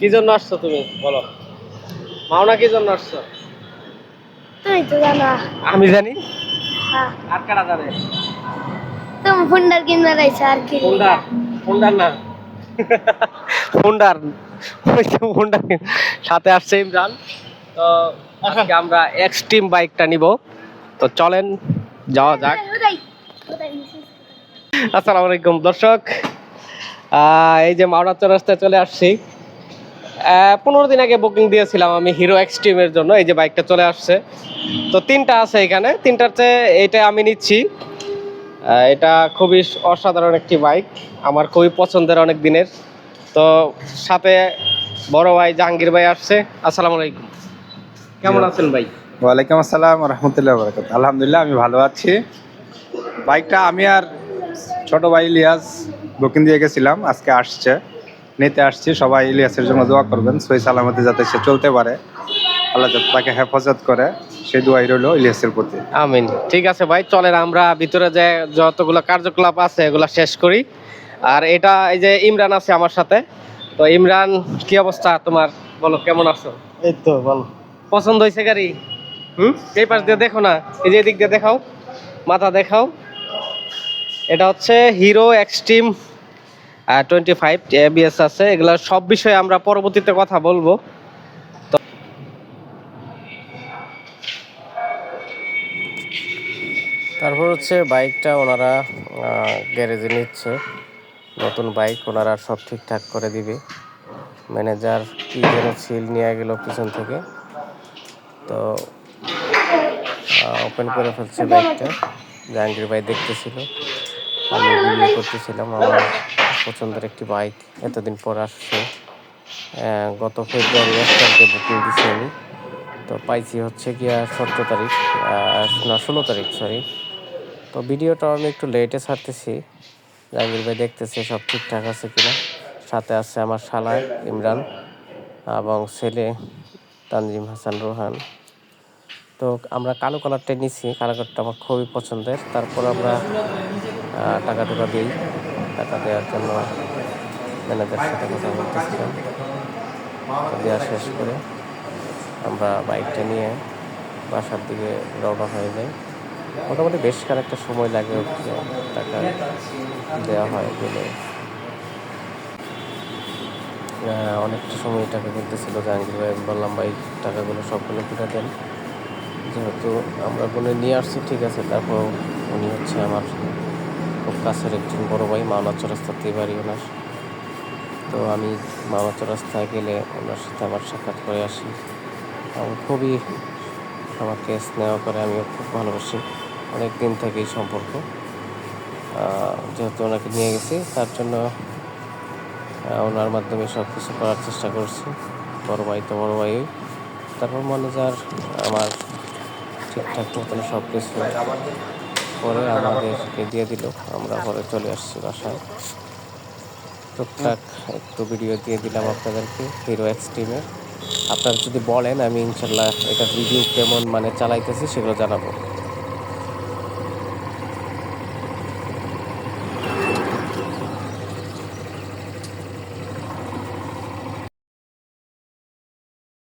কি জন্য আসছো তুমি বলো? মাওনা কি জন্য আসছো? তুমি তো জানো। আমি জানি, হ্যাঁ, আর কারা জানে? তুমি ফুন্ডার কিনবে রাইছো আর কি ফোনদার, ফোনদার না, ফোনদার, ওই তো ফোনদার সাথে আসছে ইমরান। তো আজকে আমরা এক্সট্রিম বাইকটা নিব, তো চলেন যাওয়া যাক। আসসালামু আলাইকুম দর্শক, এই যে মাওনা চৌরাস্তায় চলে আসছি। 15 দিন আগে বুকিং দিয়েছিলাম আমি হিরো এক্সট্রিমের জন্য, এই যে বাইকটা চলে আসছে। তো তিনটা আছে এখানে, তিনটার চেয়ে এইটা আমি নিচ্ছি। এটা খুবই অসাধারণ একটি বাইক, আমার খুবই পছন্দের অনেক দিনের। তো সাথে বড় ভাই জাহাঙ্গীর ভাই আসছে। আসসালামু আলাইকুম, কেমন আছেন ভাই? ওয়ালাইকুম আসসালাম রহমতুল্লাহ বরকাত। আলহামদুলিল্লাহ আমি ভালো আছি। বাইকটা আমি আর ছোট ভাই ইলিয়াস বুকিং দিয়ে গেছিলাম, আজকে আসছে, নিতে আসছি। সবাই ইলিয়াসের জন্য দোয়া করবেন, সহি সালামতে যাতে সে চলতে পারে, আল্লাহ যাতে তাকে হেফাজত করে, সেই দোয়াই রইল ইলিয়াসের প্রতি। আমিন। ঠিক আছে ভাই, চলেন আমরা ভিতরে যে যতগুলো কার্যকলাপ আছে এগুলো শেষ করি। আর এটা এই যে ইমরান আছে আমার সাথে। তো ইমরান, কি অবস্থা তোমার, বলো কেমন আছো? এই তো ভালো। পছন্দ হয়েছে গাড়ি? এই পাশ দিয়ে দেখো না, এই যে এদিক দিয়ে দেখাও, মাথা দেখাও। এটা হচ্ছে হিরো এক্সট্রিম 25 ABS আছে। এগুলা সব বিষয়ে আমরা পরবর্তীতে কথা বলবো। তারপর হচ্ছে বাইকটা ওনারা গ্যারেজে নিচ্ছে, নতুন বাইক, ওনারা সব ঠিকঠাক করে দিবে। ম্যানেজার কি যেন সিল নিয়ে গেল পিছন থেকে, তো ওপেন করে ফেলছে বাইকটা। জাহাঙ্গীর ভাই দেখতেছিল, আমি ভিডিও করতেছিলাম। আমার পছন্দের একটি বাইক, এতদিন পর আসছে। গত ফেব্রুয়ারি 1 তারিখে বুকিং দিছি আমি, তো পাইছি হচ্ছে গিয়া 17 তারিখ, না 16 তারিখ সরি। তো ভিডিওটা আমি একটু লেটে ছাড়তেছি, জাহাঙ্গীর ভাই দেখতেছে সব ঠিকঠাক আছে কিনা। সাথে আছে আমার শালা ইমরান এবং ছেলে তানজিম হাসান রোহান। তো আমরা কালো কালারটা নিছি, কালো কালারটা আমার খুবই পছন্দের। তারপর আমরা টাকা টুকা দিই, টাকা দেওয়ার জন্য ম্যানেজারের সাথে কথা বলতেছিলাম। দেওয়া শেষ করে আমরা বাইকটা নিয়ে বাসার দিকে রওনা হয়ে যাই। মোটামুটি বেশ খানিকটা সময় লাগে, টাকা দেওয়া হয় গেলে অনেকটা সময় টাকা কিনতেছিল জাহাঙ্গীর ভাই। বললাম ভাই টাকাগুলো সবগুলো কিনে দেন, যেহেতু আমরা গুনে নিয়ে আসছি ঠিক আছে। তারপর উনি হচ্ছে আমার খুব কাছের একজন বড় ভাই, মাওনা চৌরাস্তাতেই বাড়ি ওনার। তো আমি মাওনা চৌরাস্তায় গেলে ওনার সাথে আমার সাক্ষাৎ করে আসি। এবং খুবই আমাকে স্নেহ করে, আমিও খুব ভালোবাসি, অনেক দিন থেকেই সম্পর্ক। যেহেতু ওনাকে নিয়ে গেছি, তার জন্য ওনার মাধ্যমে সব কিছু করার চেষ্টা করছি। বড় ভাই তো বড় ভাই। তারপর ম্যানেজার আমার ঠিকঠাক মতন সব কিছু করে আমাদেরকে দিয়ে দিল, আমরা পরে চলে আসছি বাসায়। টুকটাক একটু ভিডিও দিয়ে দিলাম আপনাদেরকে হিরো এক্সট্রিমের। আপনারা যদি বলেন আমি ইনশাল্লাহ এটার রিভিউ কেমন মানে চালাইতেছি সেগুলো জানাবো।